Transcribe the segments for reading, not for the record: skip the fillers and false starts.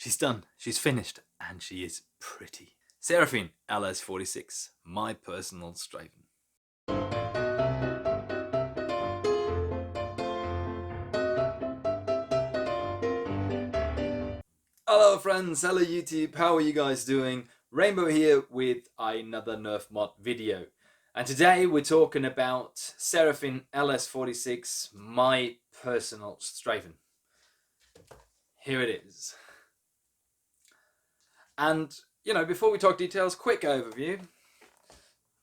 She's done, she's finished, and she is pretty. SERAPHINE LS-46, my personal Strayven. Hello friends, hello YouTube, how are you guys doing? Rainbow here with another Nerf mod video. And today we're talking about SERAPHINE LS-46, my personal Strayven. Here it is. And, you know, before we talk details, quick overview.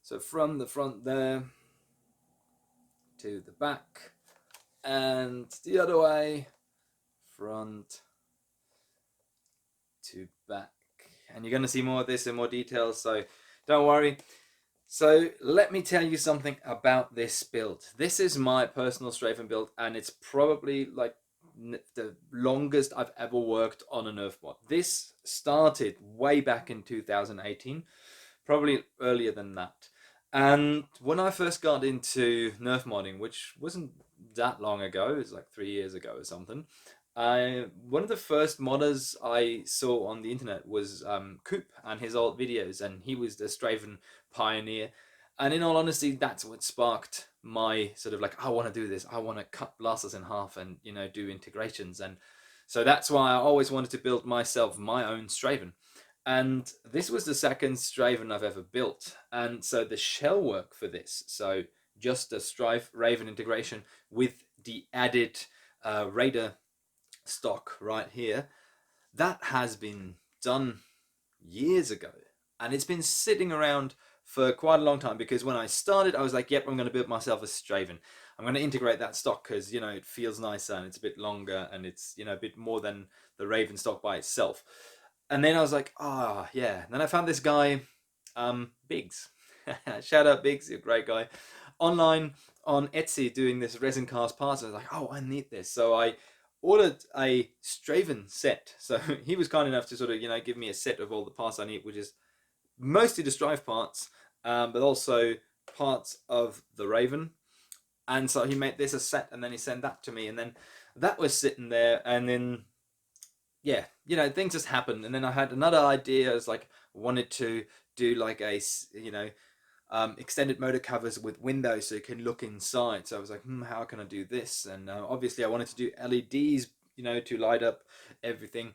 So from the front there to the back and the other way, front to back. And you're going to see more of this in more detail, so don't worry. So let me tell you something about this build. This is my personal Strayven build, and it's probably like the longest I've ever worked on a Nerf mod. This started way back in 2018, probably earlier than that. And when I first got into Nerf modding, which wasn't that long ago, it was like 3 years ago or something, one of the first modders I saw on the internet was Coop and his old videos, and he was the Strayven pioneer. And in all honesty, that's what sparked my sort of like, I want to do this. I want to cut blasters in half and, you know, do integrations. And so that's why I always wanted to build myself my own Strayven. And this was the second Strayven I've ever built. And so the shell work for this, so just a Strayven integration with the added Raider stock right here, that has been done years ago. And it's been sitting around for quite a long time, because when I started, I was like, yep, I'm going to build myself a Strayven. I'm going to integrate that stock because, you know, it feels nicer and it's a bit longer and it's, you know, a bit more than the Raven stock by itself. And then I was like, ah, yeah. And then I found this guy, Biggs. Shout out Biggs, you're a great guy. Online on Etsy doing this resin cast parts. I was like, oh, I need this. So I ordered a Strayven set. So he was kind enough to sort of, you know, give me a set of all the parts I need, which is mostly the Strive parts, but also parts of the Raven. And so he made this a set, and then he sent that to me, and then that was sitting there, and then yeah, you know, things just happened. And then I had another idea. I was like, wanted to do like a, you know, extended motor covers with windows so you can look inside. So I was like, how can I do this? And obviously I wanted to do LEDs, you know, to light up everything.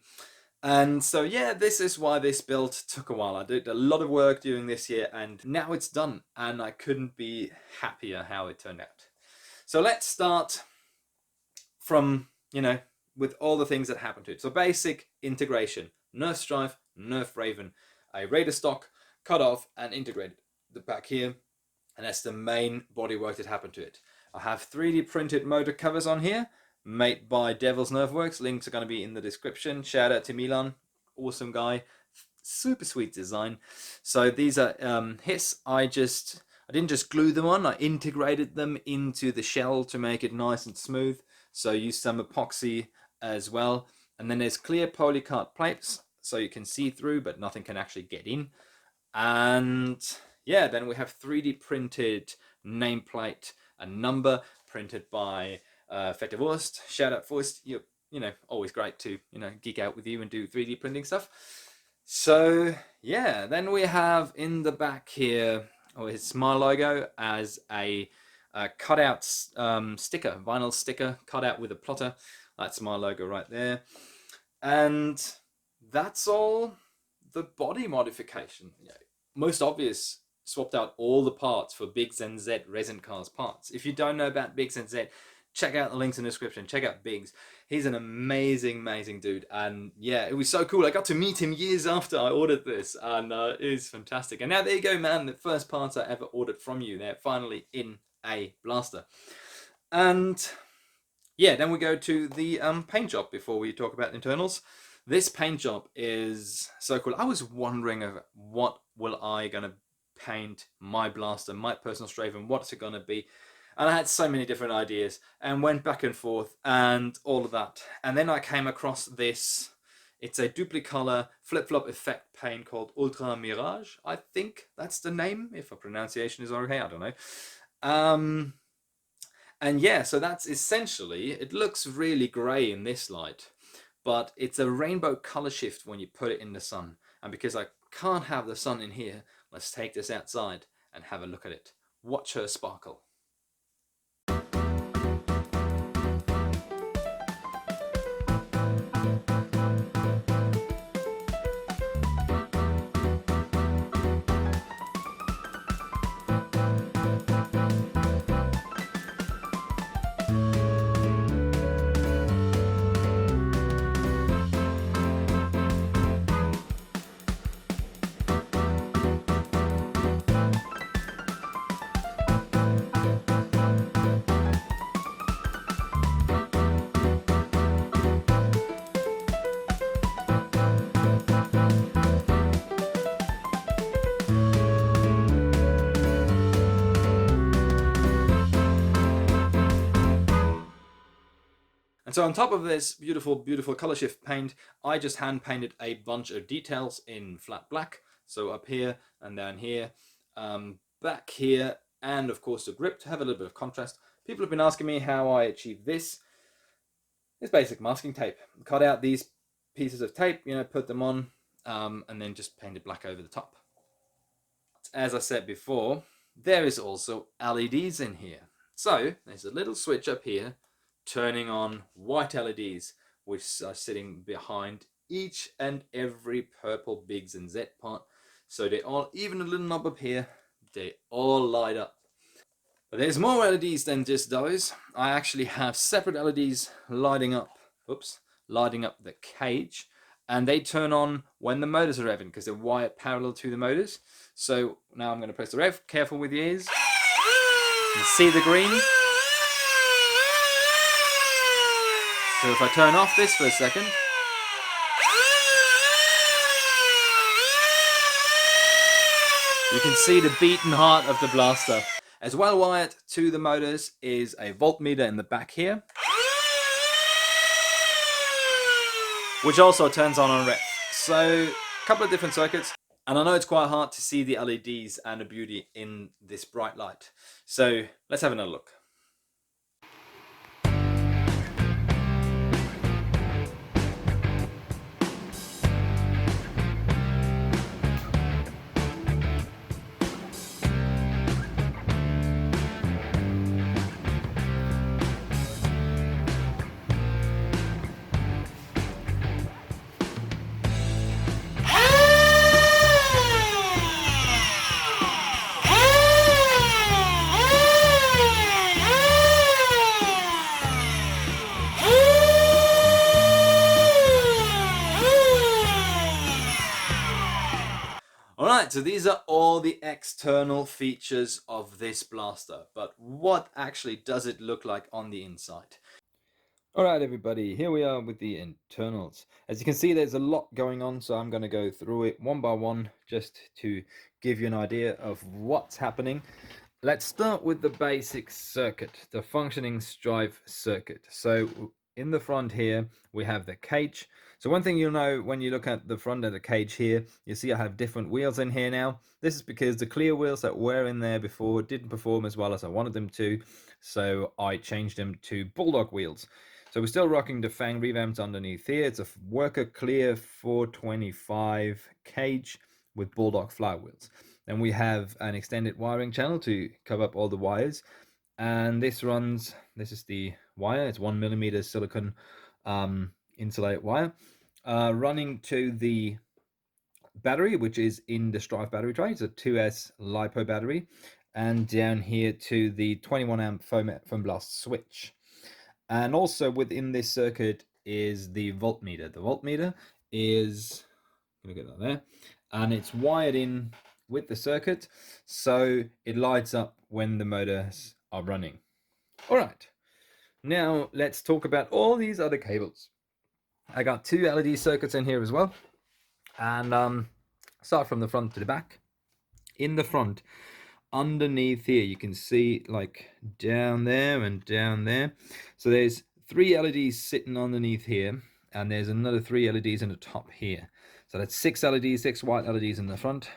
And so yeah, this is why this build took a while. I did a lot of work doing this year, and now it's done, and I couldn't be happier how it turned out. So let's start from, you know, with all the things that happened to it. So basic integration: Nerf Strive, Nerf Raven, a Raider stock, cut off and integrated the back here, and that's the main bodywork that happened to it. I have 3D printed motor covers on here, made by DevilzNerfworks. Links are going to be in the description. Shout out to Milan, awesome guy, super sweet design. So these are his. I didn't just glue them on, I integrated them into the shell to make it nice and smooth. So use some epoxy as well. And then there's clear polycard plates, so you can see through, but nothing can actually get in. And yeah, then we have 3D printed nameplate and number printed by Fette Wurst. Shout out Wurst, you know, always great to, you know, geek out with you and do 3D printing stuff. So yeah, then we have in the back here, it's my logo as a cutout sticker, vinyl sticker, cut out with a plotter. That's my logo right there. And that's all the body modification. Yeah. Most obvious, swapped out all the parts for BiggsNZ resin cast parts. If you don't know about BiggsNZ, check out the links in the description. Check out Biggs. He's an amazing, amazing dude. And yeah, it was so cool. I got to meet him years after I ordered this, and it was fantastic. And now there you go, man. The first parts I ever ordered from you, they're finally in a blaster. And yeah, then we go to the paint job before we talk about internals. This paint job is so cool. I was wondering of what will I gonna paint my blaster, my personal Strayven, what's it gonna be? And I had so many different ideas and went back and forth and all of that. And then I came across this. It's a duplicolor flip-flop effect paint called Ultra Mirage. I think that's the name, if a pronunciation is okay, I don't know. And yeah, so that's essentially, it looks really grey in this light, but it's a rainbow color shift when you put it in the sun. And because I can't have the sun in here, let's take this outside and have a look at it. Watch her sparkle. And so on top of this beautiful, beautiful color shift paint, I just hand painted a bunch of details in flat black. So up here and down here, back here, and of course the grip to have a little bit of contrast. People have been asking me how I achieve this. It's basic masking tape. Cut out these pieces of tape, put them on, and then just paint it black over the top. As I said before, there is also LEDs in here. So there's a little switch up here turning on white LEDs, which are sitting behind each and every purple BiggsNZ part. So they all, even a little knob up here, they all light up. But there's more LEDs than just those. I actually have separate LEDs lighting up the cage, and they turn on when the motors are revving because they're wired parallel to the motors. So now I'm going to press the rev. Careful with your ears. You see the green? So if I turn off this for a second, you can see the beating heart of the blaster. As well wired to the motors is a voltmeter in the back here, which also turns on ref. So a couple of different circuits. And I know it's quite hard to see the LEDs and the beauty in this bright light. So let's have another look. Alright, so these are all the external features of this blaster, but what actually does it look like on the inside? Alright everybody, here we are with the internals. As you can see, there's a lot going on, so I'm going to go through it one by one just to give you an idea of what's happening. Let's start with the basic circuit, the functioning strive circuit. So in the front here, we have the cage. So one thing you'll know when you look at the front of the cage here, you see I have different wheels in here now. This is because the clear wheels that were in there before didn't perform as well as I wanted them to, so I changed them to Bulldog wheels. So we're still rocking the Fang revamps underneath here. It's a Worker Clear 425 cage with Bulldog flywheels. Then we have an extended wiring channel to cover up all the wires. And this is the wire, it's 1mm silicon insulated wire, running to the battery, which is in the Strive battery tray. It's a 2S LiPo battery. And down here to the 21 amp foam blast switch. And also within this circuit is the voltmeter. The voltmeter is, I'm gonna get that there, and it's wired in with the circuit, so it lights up when the motors are running. All right, now let's talk about all these other cables. I got two LED circuits in here as well, and start from the front to the back. In the front, underneath here, you can see like down there and down there. So there's 3 LEDs sitting underneath here, and there's another 3 LEDs in the top here. So that's 6 LEDs, 6 white LEDs in the front.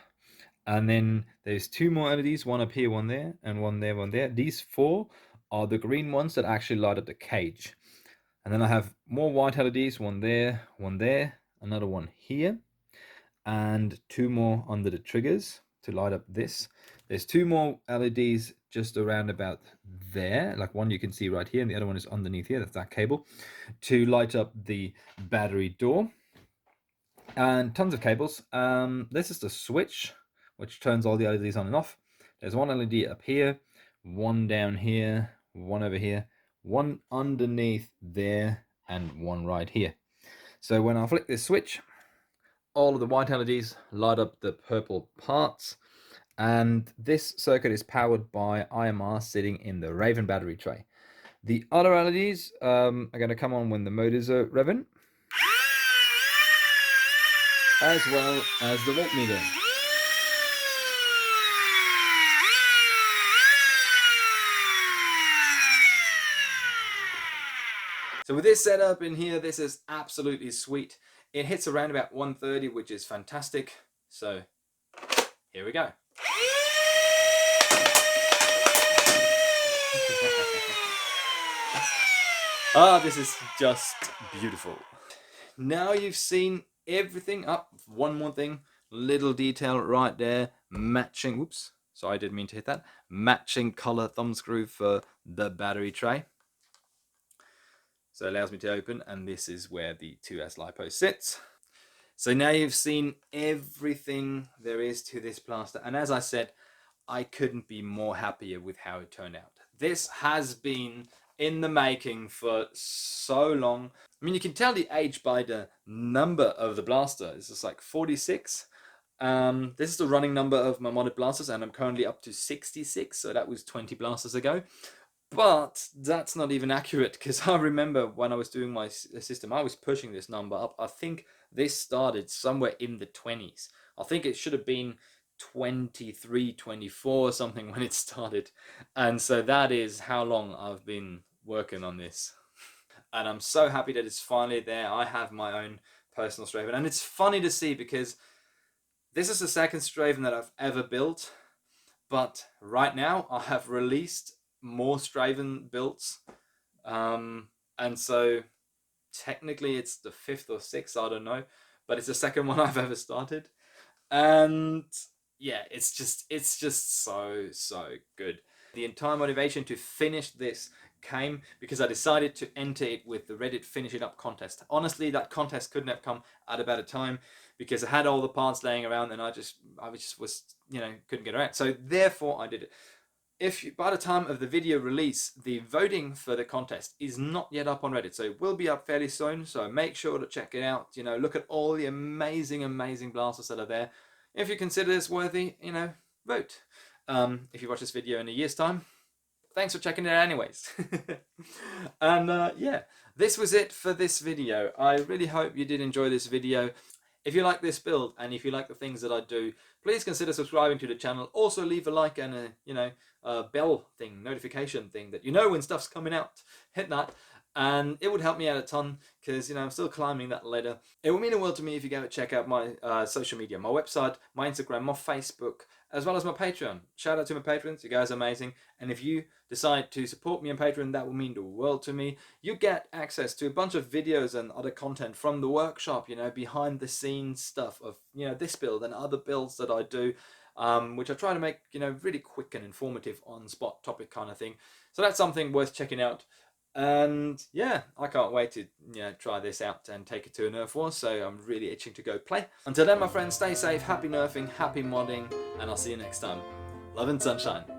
And then there's 2 more LEDs, one up here, one there, and one there, one there. These 4 are the green ones that actually light up the cage. And then I have more white LEDs, one there, another one here, and 2 more under the triggers to light up this. There's 2 more LEDs just around about there, like one you can see right here, and the other one is underneath here, that's that cable, to light up the battery door. And tons of cables. This is the switch, which turns all the LEDs on and off. There's one LED up here, one down here, one over here, one underneath there, and one right here. So when I flick this switch, all of the white LEDs light up the purple parts, and this circuit is powered by IMR sitting in the Raven battery tray. The other LEDs are going to come on when the motors are revving, as well as the voltmeter. So with this setup in here, this is absolutely sweet. It hits around about 130, which is fantastic. So here we go. Ah, this is just beautiful. Now you've seen everything up. One more thing, little detail right there, matching, whoops, sorry, I didn't mean to hit that, matching color thumb screw for the battery tray. So it allows me to open, and this is where the 2S LiPo sits. So now you've seen everything there is to this blaster, and as I said, I couldn't be more happier with how it turned out. This has been in the making for so long. I mean, you can tell the age by the number of the blaster. It's just like 46. This is the running number of my modded blasters, and I'm currently up to 66, so that was 20 blasters ago. But that's not even accurate, because I remember when I was doing my system, I was pushing this number up. I think this started somewhere in the 20s. I think it should have been 23, 24 or something when it started. And so that is how long I've been working on this. And I'm so happy that it's finally there. I have my own personal Strayven. And it's funny to see, because this is the second Strayven that I've ever built. But right now I have released more Strayven builds, and so technically it's the 5th or 6th, I don't know, but it's the second one I've ever started. And yeah, it's just so good. The entire motivation to finish this came because I decided to enter it with the Reddit Finish It Up contest. Honestly, that contest couldn't have come at a better time, because I had all the parts laying around and I just was, you know, couldn't get around. So therefore I did it. If you, by the time of the video release, the voting for the contest is not yet up on Reddit, so it will be up fairly soon, so make sure to check it out. You know, look at all the amazing blasters that are there. If you consider this worthy, you know, vote. If you watch this video in a year's time, thanks for checking it out anyways. And yeah, this was it for this video. I really hope you did enjoy this video. If you like this build, and if you like the things that I do, please consider subscribing to the channel. Also leave a like and a, you know, a bell thing, notification thing, that you know when stuff's coming out. Hit that, and it would help me out a ton, because, you know, I'm still climbing that ladder. It would mean the world to me if you go and check out my social media, my website, my Instagram, my Facebook, as well as my Patreon. Shout out to my patrons, you guys are amazing. And if you decide to support me on Patreon, that will mean the world to me. You get access to a bunch of videos and other content from the workshop, you know, behind the scenes stuff of, you know, this build and other builds that I do, which I try to make, you know, really quick and informative, on spot topic kind of thing. So that's something worth checking out. And yeah, I can't wait to, you know, try this out and take it to a Nerf war, so I'm really itching to go play. Until then, my friends, stay safe, happy nerfing, happy modding, and I'll see you next time. Love and sunshine.